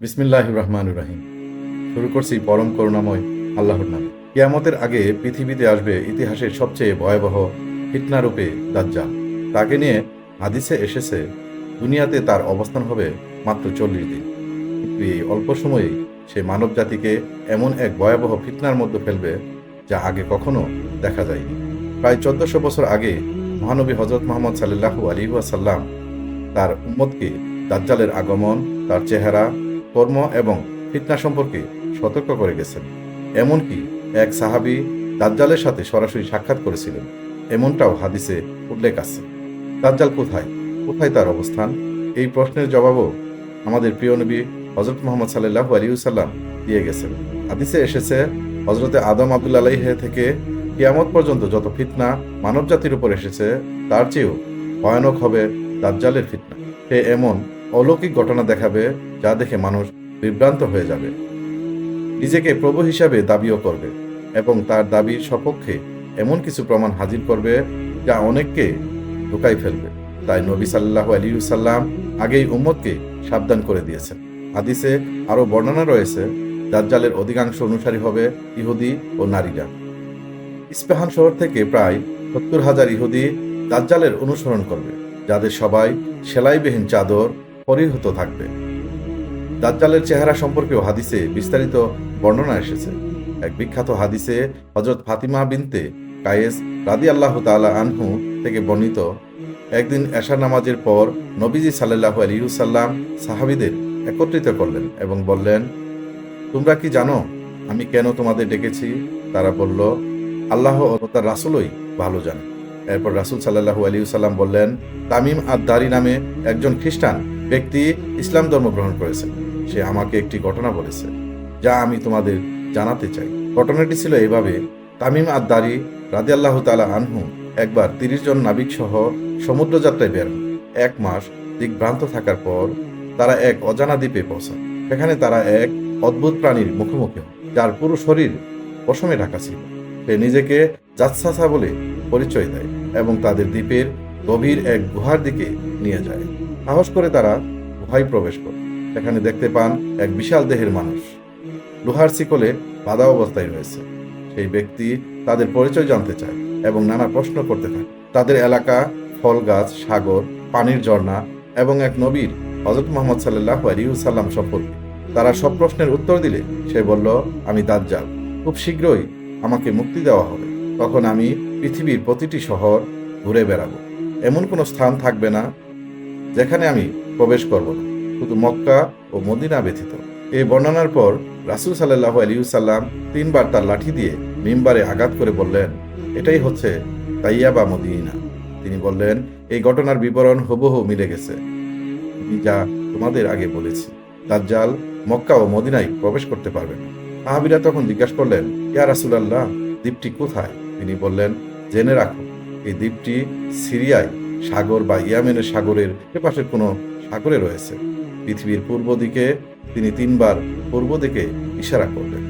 বিসমিল্লাহির রহমানির রহিম। শুরু করছি পরম করুণাময় আল্লাহর নামে। কিয়ামতের আগে পৃথিবীতে আসবে ইতিহাসের সবচেয়ে ভয়াবহ ফিতনারূপে দাজ্জাল। তাকে নিয়ে হাদিসে এসেছে দুনিয়াতে তার অবস্থান হবে মাত্র 40 দিন, কিন্তু এই অল্প সময়েই সে মানব জাতিকে এমন এক ভয়াবহ ফিতনার মধ্যে ফেলবে যা আগে কখনো দেখা যায়নি। প্রায় 1400 বছর আগে মহানবী হজরত মুহাম্মদ সাল্লাল্লাহু আলাইহি ওয়াসাল্লাম তার উম্মতকে দাজ্জালের আগমন, তার চেহারা, কর্ম এবং ফিতনা সম্পর্কে সতর্ক করে গেছেন। এমনকি এক সাহাবী দাজ্জালের সাথে সরাসরি সাক্ষাৎ করেছিলেন, এমনটাও হাদিসে উল্লেখ আছে। দাজ্জাল কোথায় কোথায় তার অবস্থান? এই প্রশ্নের জবাবও আমাদের প্রিয় নবী হজরত মুহাম্মদ সাল্লাল্লাহু আলাইহি ওয়াসাল্লাম দিয়ে গেছেন। হাদিসে এসেছে, হজরতে আদম আব্দুল্লাহ আলাইহি থেকে কিয়ামত পর্যন্ত যত ফিতনা মানব জাতির উপর এসেছে তার চেয়েও ভয়ানক হবে দাজ্জালের ফিতনা। সে এমন অলৌকিক ঘটনা দেখাবে যা দেখে মানুষ বিভ্রান্ত হয়ে যাবে, নিজেকে প্রভু হিসাবে দাবিও করবে এবং তার দাবির সপক্ষে এমন কিছু প্রমাণ হাজির করবে যা অনেককে ঢুকাই ফেলবে। তাই নবী সাল্লাল্লাহু আলাইহি ওয়াসাল্লাম আগেই উম্মতকে সাবধান করে দিয়েছেন। হাদিসে আরও বর্ণনা রয়েছে, দাজ্জালের অধিকাংশ অনুসারী হবে ইহুদি ও নারীরা। ইস্পাহান শহর থেকে প্রায় 70,000 ইহুদি দাজ্জালের অনুসরণ করবে, যাদের সবাই সেলাইবিহীন চাদর পরিহিত থাকবে। দাজ্জালের চেহারা সম্পর্কেও হাদিসে বিস্তারিত বর্ণনা এসেছে। এক বিখ্যাত হাদিসে হযরত ফাতিমা বিনতে কায়েস রাদিয়াল্লাহু তাআলা আনহু থেকে বর্ণিত, একদিন এশার নামাজের পর নবীজি সাল্লাল্লাহু আলাইহি ওয়াসাল্লাম সাহাবীদের একত্রিত করলেন এবং বললেন, তোমরা কি জানো আমি কেন তোমাদের ডেকেছি? তারা বলল, আল্লাহ ও তার রাসূলই ভালো জানেন। এরপর রাসূল সাল্লাল্লাহু আলাইহি ওয়াসাল্লাম বললেন, তামিম আদ-দারি নামে একজন খ্রিস্টান ব্যক্তি ইসলাম ধর্ম গ্রহণ করেছে। সে আমাকে একটি ঘটনা বলেছে যা আমি তোমাদের জানাতে চাই। ঘটনাটি ছিল এইভাবে, তামিম আদ-দারি রাদিয়াল্লাহু তাআলা আনহু একবার 30 জন নাবিক সহ সমুদ্র যাত্রায় বের হন। 1 মাস দিকভ্রান্ত থাকার পর তারা এক অজানা দ্বীপে পৌঁছান। সেখানে তারা এক অদ্ভুত প্রাণীর মুখোমুখি হন, যার পুরো শরীর পশমে ঢাকা ছিল। সে নিজেকে জাসসাসা বলে পরিচয় দেয় এবং তাদের দ্বীপের গভীর এক গুহার দিকে নিয়ে যায়। সাহস করে তারা গুহায় প্রবেশ করে সেখানে দেখতে পান এক বিশাল দেহের মানুষ লোহার শিকলে বাঁধা অবস্থায় রয়েছে। সেই ব্যক্তি তাদের পরিচয় জানতে চায় এবং নানা প্রশ্ন করতে থাকে, তাদের এলাকা, ফল গাছ, সাগর, পানির ঝর্ণা এবং এক নবীর হযরত মুহাম্মদ সাল্লাল্লাহু আলাইহি ওয়াসাল্লাম সম্পর্কে। তারা সব প্রশ্নের উত্তর দিলে সে বলল, আমি দাজ্জাল, খুব শীঘ্রই আমাকে মুক্তি দেওয়া হবে। তখন আমি পৃথিবীর প্রতিটি শহর ঘুরে বেড়াবো, এমন কোনো স্থান থাকবে না যেখানে আমি প্রবেশ করব না, শুধু মক্কা ও মদিনা ব্যতীত। এই বর্ণনার পর রাসূল সাল্লাল্লাহু আলাইহি ওয়াসাল্লাম 3 বার তার লাঠি দিয়ে মিম্বারে আঘাত করে বললেন, এটাই হচ্ছে তাইয়াবা মদিনা। তিনি বললেন, এই ঘটনার বিবরণ হুবহু মিলে গেছে, আমি যা তোমাদের আগে বলেছি। দাজ্জাল মক্কা ও মদিনায় প্রবেশ করতে পারবে না। সাহাবীরা তখন জিজ্ঞাসা করলেন, ইয়া রাসূলুল্লাহ, দ্বীপটি কোথায়? তিনি বললেন, জেনে রাখো, এই দ্বীপটি সিরিয়ায় সাগর বা ইয়ামেনের সাগরের পাশের কোনো সাগরে রয়েছে। পৃথিবীর পূর্ব দিকে। তিনি 3 বার পূর্ব দিকে ইশারা করলেন।